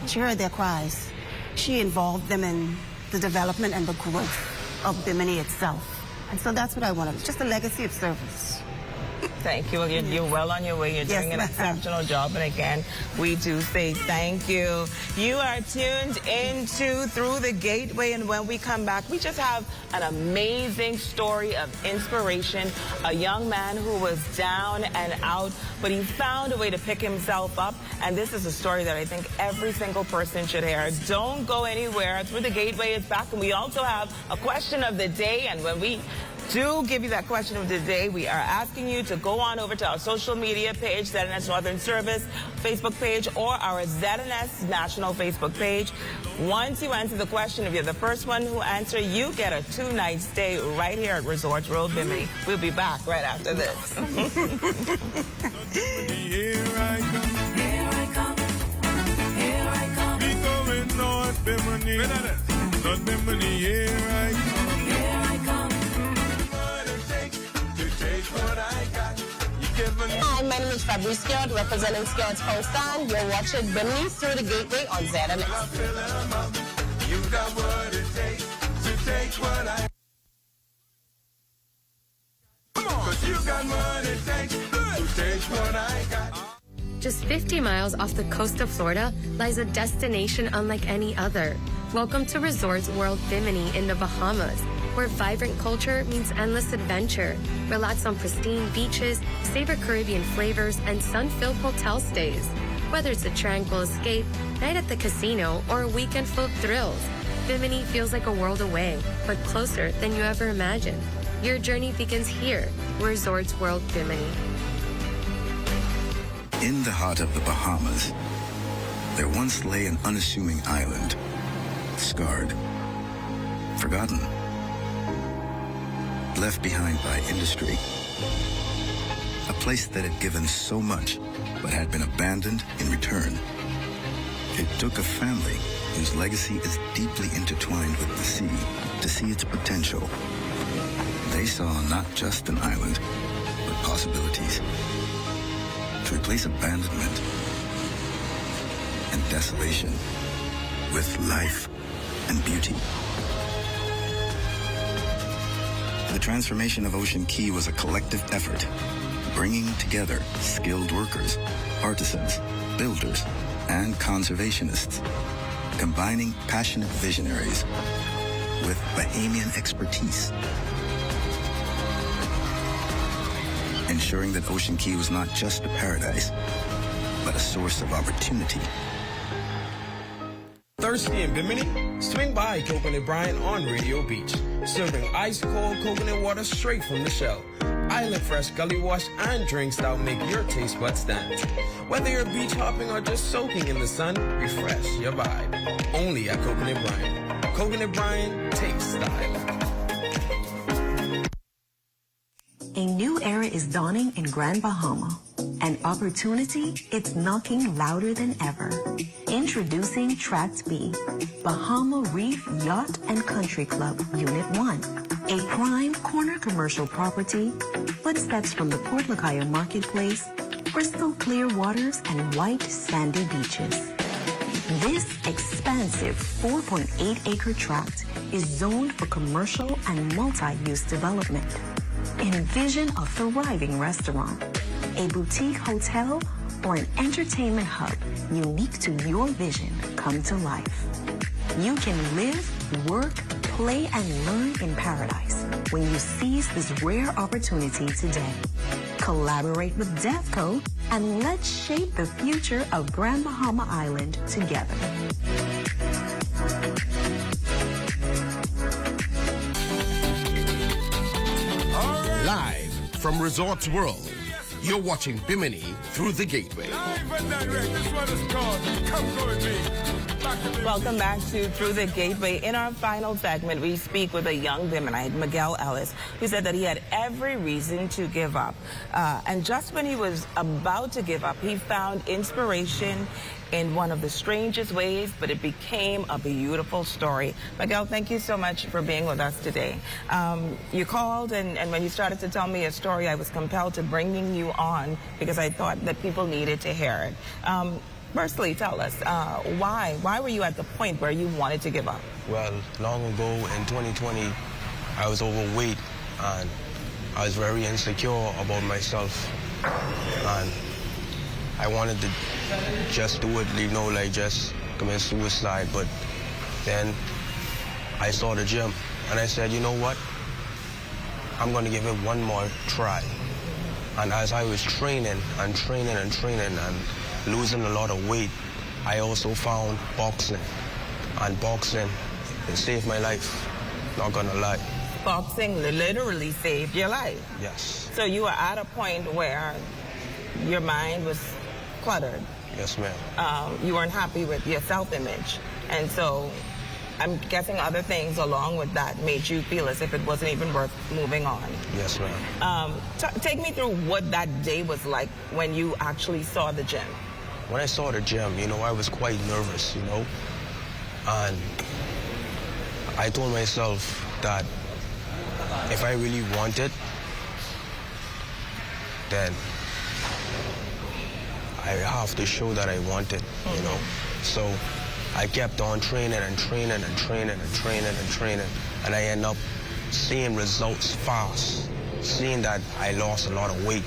She heard their cries. She involved them in the development and the growth of Bimini itself. And so that's what I wanted, just a legacy of service.
Thank you. You're well on your way. You're doing an exceptional job. And again, we do say thank you. You are tuned into Through the Gateway. And when we come back, we just have an amazing story of inspiration. A young man who was down and out, but he found a way to pick himself up. And this is a story that I think every single person should hear. Don't go anywhere. Through the Gateway is back. And we also have a question of the day. And when we To give you that question of the day, we are asking you to go on over to our social media page, ZNS Northern Service Facebook page, or our ZNS National Facebook page. Once you answer the question, if you're the first one who answer, you get a 2-night stay right here at Resorts World Bimini. We'll be back right after this.
Here I come. Here I come. Here I come. We going North Bimini. North Bimini, here I come. Here I come. What it takes to take what I got.
Hi, my name is Fabrice Scott, representing Scott's Homestead. You're watching Bimini Through the Gateway on ZNS.
You got what it takes to take what I. Come on, 'cause you got what it takes to take what I got.
Just 50 miles off the coast of Florida lies a destination unlike any other. Welcome to Resorts World Bimini in the Bahamas, where vibrant culture means endless adventure. Relax on pristine beaches, savor Caribbean flavors, and sun-filled hotel stays. Whether it's a tranquil escape, night at the casino, or a weekend full of thrills, Bimini feels like a world away, but closer than you ever imagined. Your journey begins here, Resorts World Bimini.
In the heart of the Bahamas, there once lay an unassuming island, scarred, forgotten, left behind by industry. A place that had given so much, but had been abandoned in return. It took a family whose legacy is deeply intertwined with the sea to see its potential. They saw not just an island, but possibilities. To replace abandonment and desolation with life and beauty. The transformation of Ocean Key was a collective effort, bringing together skilled workers, artisans, builders, and conservationists, combining passionate visionaries with Bahamian expertise, ensuring that Ocean Key was not just a paradise, but a source of opportunity.
Thirsty in Bimini? Swing by Coconut Brine on Radio Beach, serving ice-cold coconut water straight from the shell. Island fresh gully wash and drinks that'll make your taste buds dance. Whether you're beach hopping or just soaking in the sun, refresh your vibe. Only at Coconut Brine. Coconut Brine, taste the island.
A new era is dawning in Grand Bahama. An opportunity, it's knocking louder than ever. Introducing Tract B, Bahama Reef Yacht and Country Club, Unit 1. A prime corner commercial property, footsteps from the Port Lacaya Marketplace, crystal clear waters and white sandy beaches. This expansive 4.8-acre tract is zoned for commercial and multi-use development. Envision a thriving restaurant, a boutique hotel, or an entertainment hub unique to your vision come to life. You can live, work, play, and learn in paradise when you seize this rare opportunity today. Collaborate with DevCo and let's shape the future of Grand Bahama Island together.
Live from Resorts World, you're watching Bimini Through the Gateway.
Live and direct. This one is called Come Go With Me.
Welcome back to Through the Gateway. In our final segment, we speak with a young Biminite, Miguel Ellis, who said that he had every reason to give up. And just when he was about to give up, he found inspiration in one of the strangest ways, but it became a beautiful story. Miguel, thank you so much for being with us today. You called, and when you started to tell me a story, I was compelled to bringing you on because I thought that people needed to hear it. Firstly, tell us, why were you at the point where you wanted to give up?
Well, long ago in 2020, I was overweight and I was very insecure about myself. And I wanted to just do it, you know, like just commit suicide. But then I saw the gym and I said, you know what? I'm going to give it one more try. And as I was training and training and training and losing a lot of weight, I also found boxing. And boxing, it saved my life, not gonna lie.
boxing literally saved your life.
Yes.
So you were at a point where your mind was cluttered.
Yes, ma'am.
You weren't happy with your self-image. And so I'm guessing other things along with that made you feel as if it wasn't even worth moving on.
Yes, ma'am.
Take me through what that day was like when you actually saw the gym.
When I saw the gym, you know, I was quite nervous, you know. And I told myself that if I really want it, then I have to show that I want it, you know. So I kept on training and training and training and training and training, and I end up seeing results fast, seeing that I lost a lot of weight.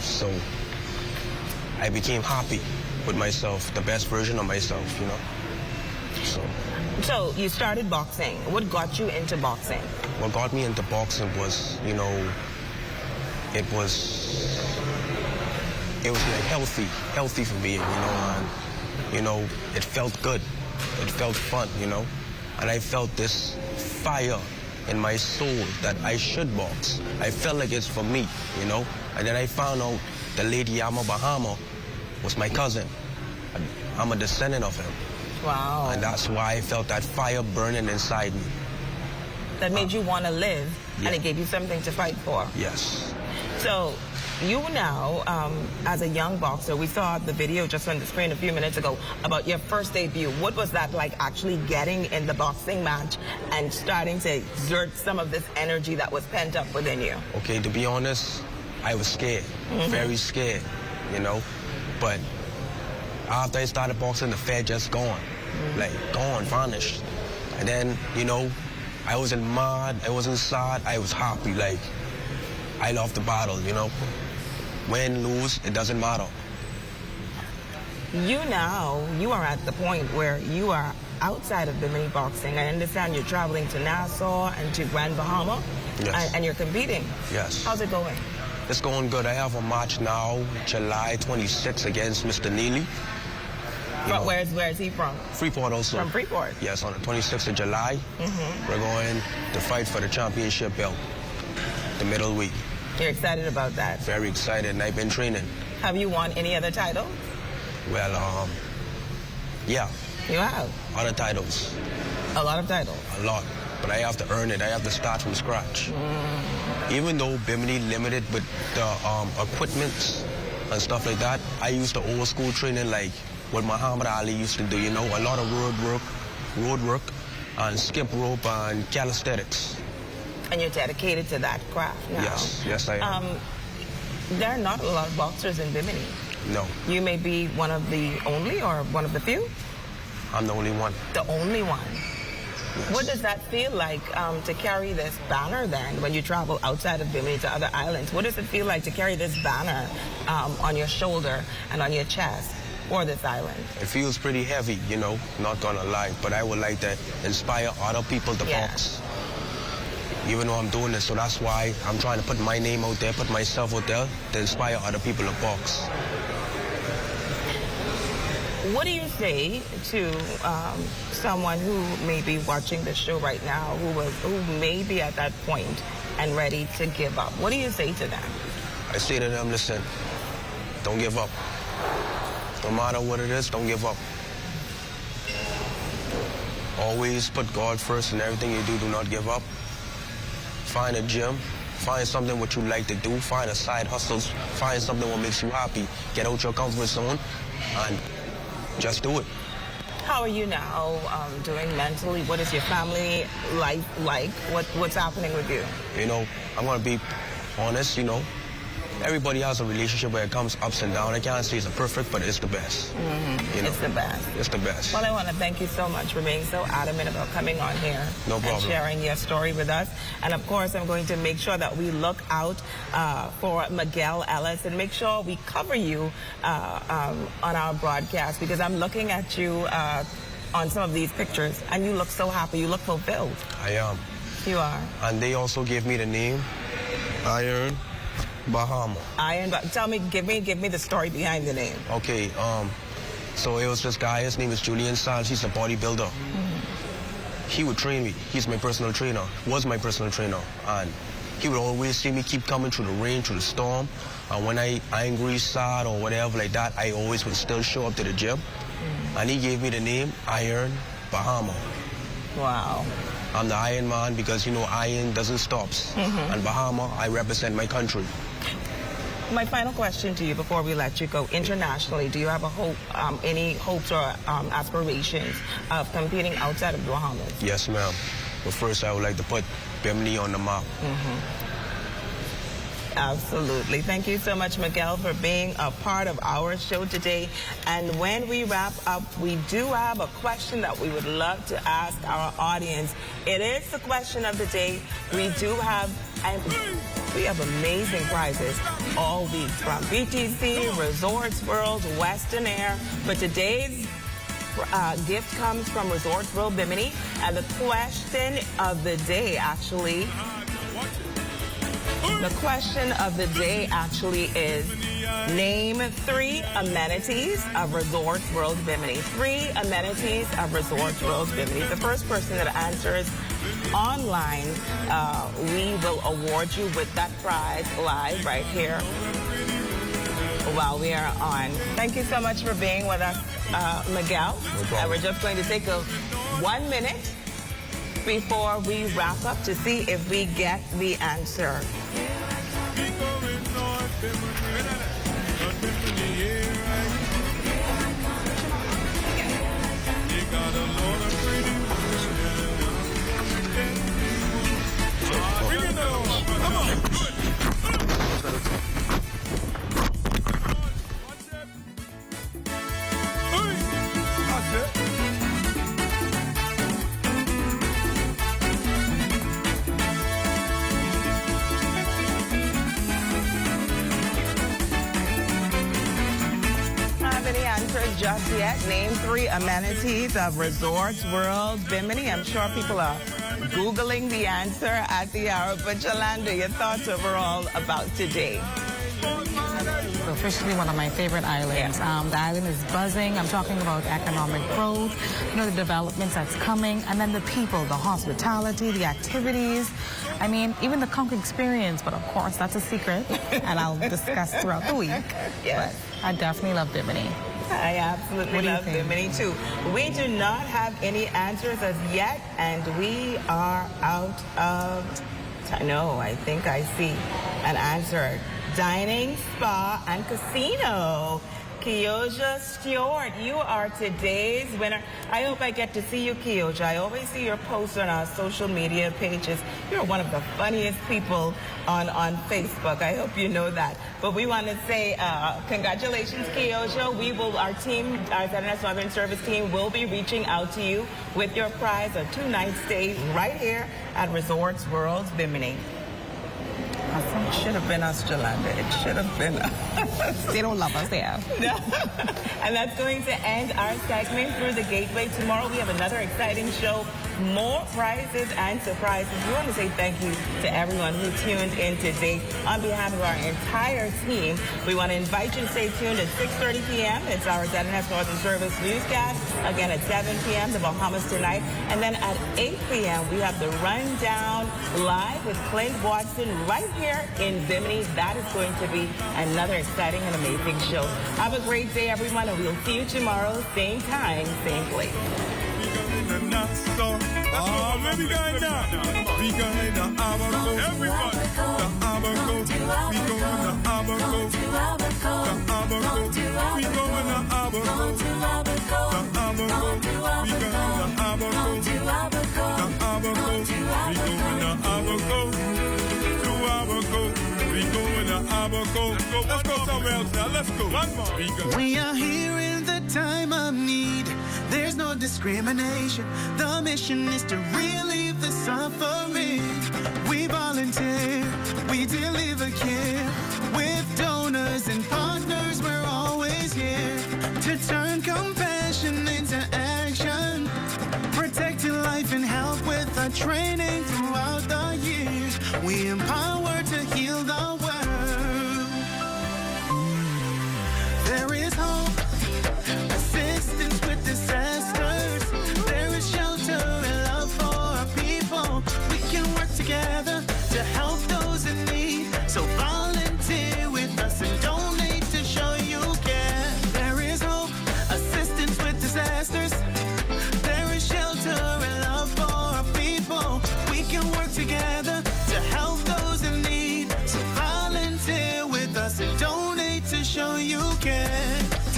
So I became happy with myself, the best version of myself, you know.
So you started boxing. What got you into boxing?
What got me into boxing was, you know, it was like healthy for me, you know, and, you know, it felt good. It felt fun, you know, and I felt this fire in my soul that I should box. I felt like it's for me, you know, and then I found out the late Yama Bahama was my cousin. I'm a descendant of him.
Wow.
And that's why I felt that fire burning inside me.
That made you want to live, and it gave you something to fight for.
Yes.
So you now, as a young boxer, we saw the video just on the screen a few minutes ago about your first debut. What was that like, actually getting in the boxing match and starting to exert some of this energy that was pent up within you?
Okay, to be honest, I was scared, very scared, you know. But after I started boxing, the fear just gone, like gone, vanished. And then, you know, I wasn't mad, I wasn't sad, I was happy. Like, I loved the battle, you know. Win, lose, it doesn't matter.
You are at the point where you are outside of Bimini boxing. I understand you're traveling to Nassau and to Grand Bahama,
Yes.
and you're competing.
Yes.
How's it going?
It's going good. I have a match now, July 26th against Mr. Neely.
Where is he from?
Freeport also.
From Freeport?
Yes, on the 26th of July. We're going to fight for the championship belt, the middleweight.
You're excited about that?
Very excited, and I've been training.
Have you won any other title?
Well, yeah.
You have?
Other titles.
A lot of titles?
A lot. But I have to earn it. I have to start from scratch. Even though Bimini limited with the equipment and stuff like that, I used the old school training like what Muhammad Ali used to do, you know, a lot of road work, and skip rope and calisthenics.
And you're dedicated to that craft now?
Yes, I am.
There are not a lot of boxers in Bimini.
No.
You may be one of the only or one of the few?
I'm the only one.
The only one?
Yes.
What does that feel like to carry this banner then when you travel outside of Bimini to other islands? What does it feel like to carry this banner on your shoulder and on your chest for this island?
It feels pretty heavy, you know, not gonna lie, but I would like to inspire other people to box. Even though I'm doing this, so that's why I'm trying to put my name out there, put myself out there to inspire other people to box.
What do you say to someone who may be watching the show right now, who may be at that point and ready to give up? What do you say to them?
I say to them, listen, don't give up. No matter what it is, don't give up. Always put God first in everything you do. Do not give up. Find a gym. Find something what you like to do. Find a side hustle. Find something what makes you happy. Get out your comfort zone and just do it.
How are you now doing mentally? What is your family life like? What's happening with you?
You know, I'm going to be honest, you know. Everybody has a relationship where it comes ups and downs. I can't say it's perfect, but it's the best. You know?
It's the best.
It's the best.
Well, I want to thank you so much for being so adamant about coming on here.
No problem.
And sharing your story with us. And of course, I'm going to make sure that we look out for Miguel Ellis and make sure we cover you on our broadcast, because I'm looking at you on some of these pictures and you look so happy. You look fulfilled.
I am.
You are.
And they also gave me the name Iron Bahama.
Give me the story behind the name.
Okay, so it was this guy, his name is Julian Sands, he's a bodybuilder. he would train me. He's my personal trainer, was my personal trainer. And he would always see me keep coming through the rain, through the storm. And when I angry, sad, or whatever like that, I always would still show up to the gym. And he gave me the name Iron Bahama.
Wow.
I'm the Iron Man because, you know, iron doesn't stop. And Bahama, I represent my country.
My final question to you before we let you go. Internationally, do you have a hope, any hopes or aspirations of competing outside of the Bahamas?
Yes, ma'am. But first, I would like to put Bimini on the map.
Absolutely. Thank you so much, Miguel, for being a part of our show today. And when we wrap up, we do have a question that we would love to ask our audience. It is the question of the day. We do have, and we have amazing prizes all week from BTC, Resorts World, Western Air. But today's gift comes from Resorts World Bimini. And the question of the day actually is, name 3 amenities of Resorts World Bimini. 3 amenities of Resorts World Bimini. The first person that answers online, we will award you with that prize live right here while we are on. Thank you so much for being with us, Miguel. And we're just going to take a 1 minute before we wrap up to see if we get the answer. Just yet. Name 3 amenities of Resorts World Bimini. I'm sure people are Googling the answer at the hour. But Yolanda, your thoughts overall about today?
Officially one of my favorite islands. The island is buzzing. I'm talking about economic growth, you know, the developments that's coming, and then the people, the hospitality, the activities. I mean, even the conch experience, but of course, that's a secret, and I'll discuss throughout the week.
Yes.
But I definitely love Bimini.
I absolutely love Bimini too. We do not have any answers as yet, and we are out of time. No, I think I see an answer. Dining, spa, and casino. Keoja Stewart, you are today's winner. I hope I get to see you, Keoja. I always see your posts on our social media pages. You're one of the funniest people on Facebook. I hope you know that. But we want to say congratulations, Keoja. Our team, our ZNS Northern Service team, will be reaching out to you with your prize, a 2-night stay right here at Resorts World Bimini. It should have been us, Yolanda. It should have been us.
They don't love us there.
And that's going to end our segment through the Gateway. Tomorrow we have another exciting show, more prizes and surprises. We want to say thank you to everyone who tuned in today. On behalf of our entire team, we want to invite you to stay tuned at 6:30 p.m. It's our ZNS Northern Service newscast. Again at 7 p.m., the Bahamas Tonight. And then at 8 p.m., we have the Rundown live with Clint Watson right here in Bimini. That is going to be another exciting and amazing show. Have a great day, everyone, and we'll see you tomorrow, same time, same place.
Where we going now? We going to Abaco. Everybody. The Abaco. We going to Abaco. The Abaco. We going to Abaco. The Abaco. We going to Abaco. The Abaco. We going to Abaco. To Abaco. We going to Abaco. Let's go somewhere else now. Let's go. One more.
We are here in the time of need. There's no discrimination. The mission is to relieve the suffering. We volunteer, we deliver care. With donors and partners, we're always here to turn compassion into action. Protecting life and health with our training throughout the years. We empower to heal the world. There is hope, assistance with disasters. There is shelter and love for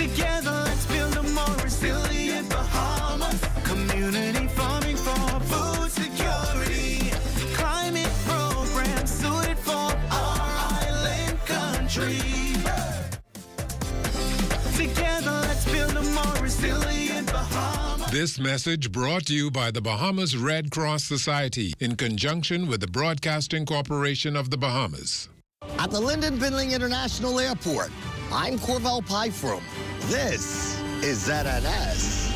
Together, let's build a more resilient Bahamas. Community farming for food security. Climate programs suited for our island country. Together, let's build a more resilient Bahamas.
This message brought to you by the Bahamas Red Cross Society in conjunction with the Broadcasting Corporation of the Bahamas.
At the Lyndon Bindling International Airport, I'm Corval Pyfrom. This is ZNS.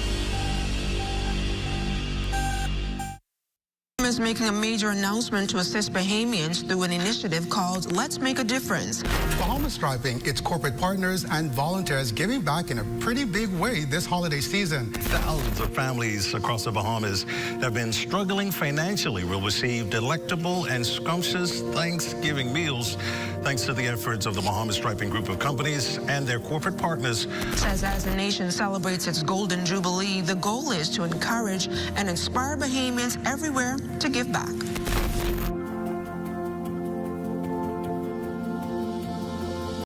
Is making a major announcement to assist Bahamians through an initiative called Let's Make a Difference.
Bahamas Striping, its corporate partners and volunteers giving back in a pretty big way this holiday season.
Thousands of families across the Bahamas have been struggling financially will receive delectable and scrumptious Thanksgiving meals thanks to the efforts of the Bahamas Striping Group of companies and their corporate partners.
Says as the nation celebrates its Golden Jubilee, the goal is to encourage and inspire Bahamians everywhere to give back.